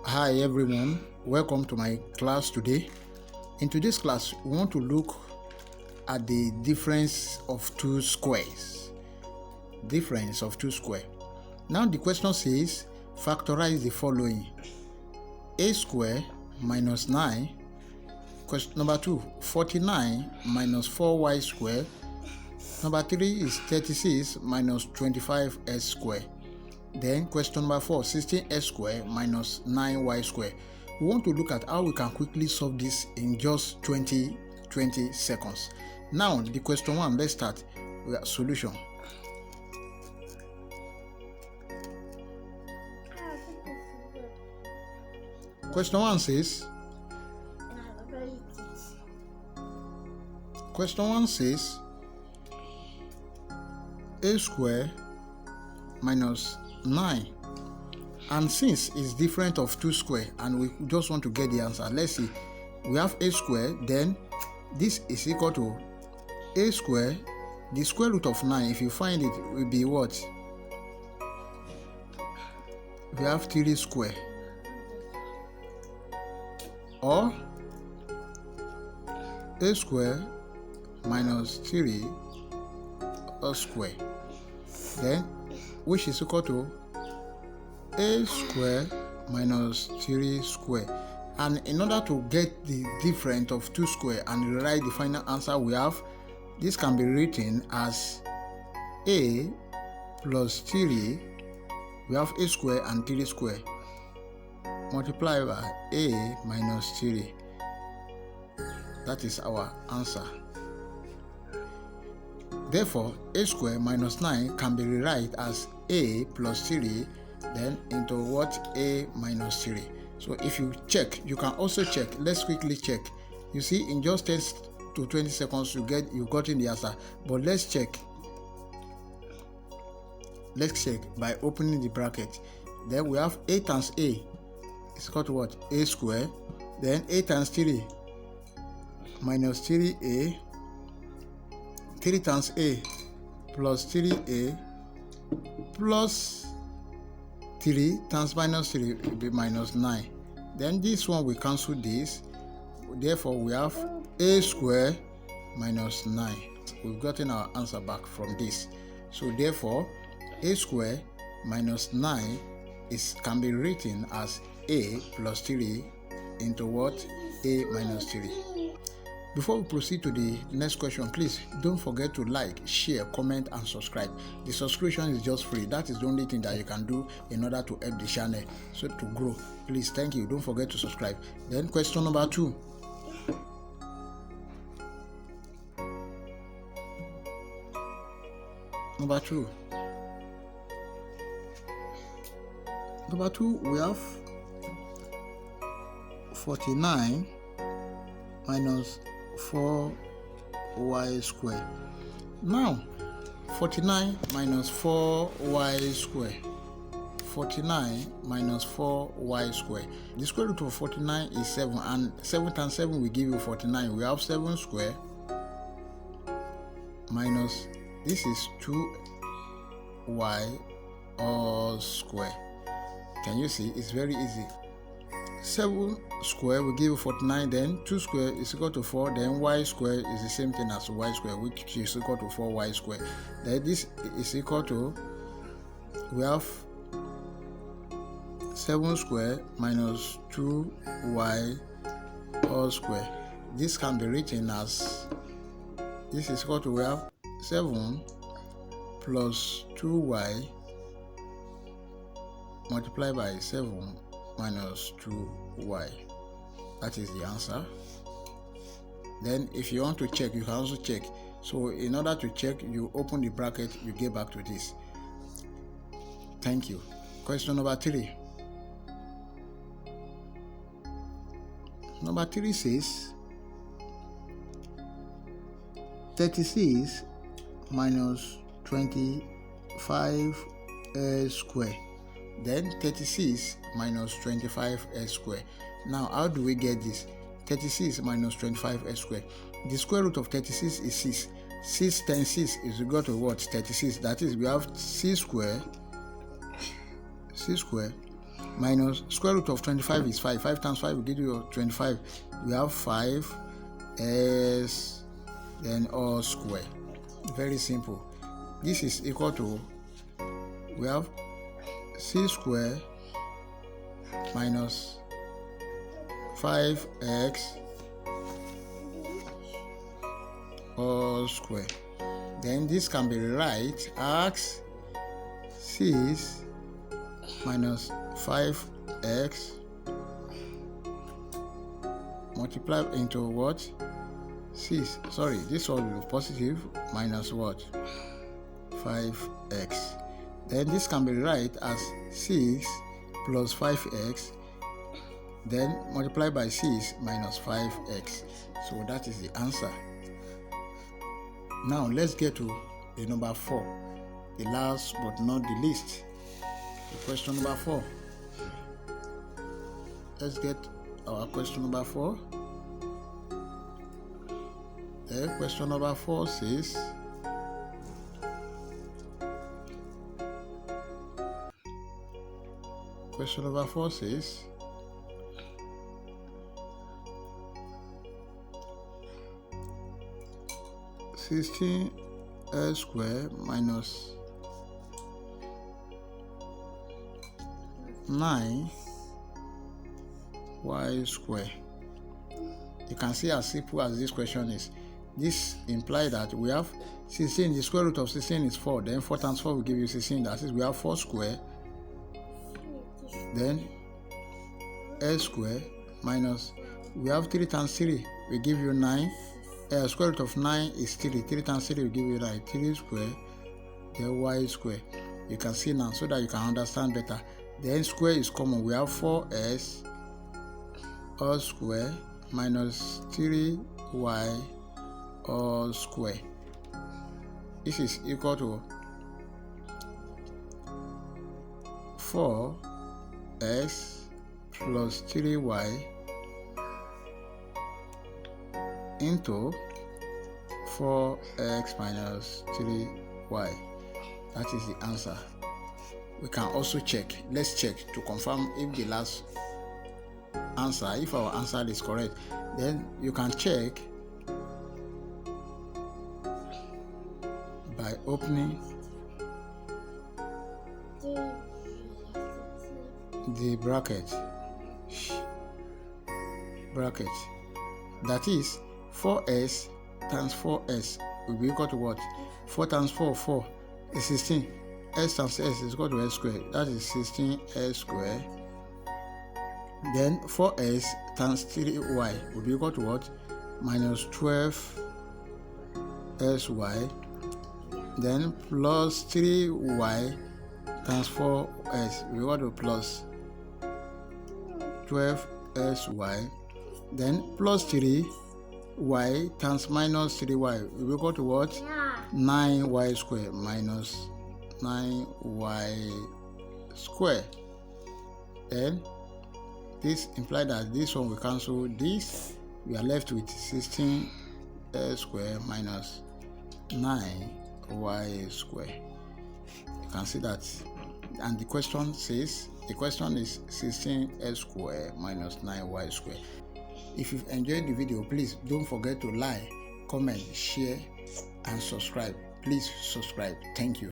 Hi everyone, welcome to my class today. In today's class, we want to look at the difference of two squares. Difference of two squares. Now the question says, factorize the following. A square minus 9. Question number 2, 49 minus 4y square. Number 3 is 36 minus 25s square. Then question number 4, 16s square minus 9y square. We want to look at how we can quickly solve this in just 20 seconds. Now the question 1, let's start with a solution. Question 1 says, a square minus 9, and since it's different of 2 square and we just want to get the answer, let's see. We have a square, then this is equal to a square, the square root of 9, if you find it, will be what? We have 3 square, or a square minus 3 square, then which is equal to a square minus 3 square. And in order to get the difference of 2 square and write the final answer, we have this can be written as a plus 3. We have a square and 3 square multiplied by a minus 3. That is our answer. Therefore, a square minus 9 can be rewrite as a plus 3, then into what? A minus 3. So if you check, you can also check. Let's quickly check. You see, in just 10 to 20 seconds, you've gotten the answer. But let's check. Let's check by opening the bracket. Then we have a times a is equal to what? A square. Then a times 3 minus 3a. 3 times a plus 3a plus 3 times minus 3 will be minus 9. Then this one we cancel this. Therefore, we have a square minus 9. We've gotten our answer back from this. So therefore, a square minus 9 can be written as a plus 3 into what? A minus 3. Before we proceed to the next question, please don't forget to like, share, comment and subscribe. The subscription is just free. That is the only thing that you can do in order to help the channel so to grow. Please, thank you. Don't forget to subscribe. Then question number 2. Number 2, we have 49 minus 4y square. Now 49 minus 4y square. 49 minus 4y square. The square root of 49 is 7, and 7 times 7 will give you 49. We have 7 square minus, this is 2y all square. Can you see? It's very easy. 7 square will give you 49, then 2 square is equal to 4, then y square is the same thing as y square, which is equal to 4y square. Then this is equal to, we have 7 square minus 2y all square. This can be written as, this is equal to, we have 7 plus 2y multiplied by 7 minus 2y. That is the answer. Then if you want to check, you can also check. So in order to check, you open the bracket, you get back to this. Thank you. Question number 3. Number 3 says 36 minus 25 square. Then 36 minus 25s square. Now how do we get this? 36 minus 25s square. The square root of 36 is 6. 6 times 6 is equal to what? 36. That is, we have 6 square minus square root of 25 is 5. 5 times 5 will give you 25. We have 5s then all square. Very simple. This is equal to, we have c square minus 5x all square. Then this can be rewrite as 6 minus 5x multiply into what? 6. Sorry, this one will be positive minus what? 5x. Then this can be rewrite as 6 plus 5x then multiply by 6 minus 5x. So that is the answer. Now let's get to the number 4, the last but not the least. The question number 4. Let's get our question number 4. The question number 4 says, question number 4 says, (16) x square minus 9 y square. You can see as simple as this question is. This implies that we have 16, the square root of 16 is 4, then 4 times 4 will give you 16. That is, we have 4 square, then x square minus, we have 3 times 3 will give you 9. Square root of 9 is 3. 3 times 3 will give you 9. 3 square, then y square. You can see now so that you can understand better. Then square is common. We have 4s all square minus 3y all square. This is equal to 4s plus 3y into 4x minus 3y. That is the answer. We can also check. Let's check to confirm if the last answer, if our answer is correct. Then you can check by opening the bracket. That is 4s times 4s will be equal to what? 4 times 4, 4 is 16. S times s is equal to s square. That is 16s square. Then 4s times 3y will be equal to what? Minus 12sy. Then plus 3y times 4s will be equal to plus 12sy. Then plus 3y times minus 3y will be equal to what? 9y square minus 9y square. Then this implies that this one will cancel this. We are left with 16 square minus 9y square. You can see that. And the question says, the question is 16 square minus 9y square. If you've enjoyed the video, please don't forget to like, comment, share, and subscribe. Please subscribe. Thank you.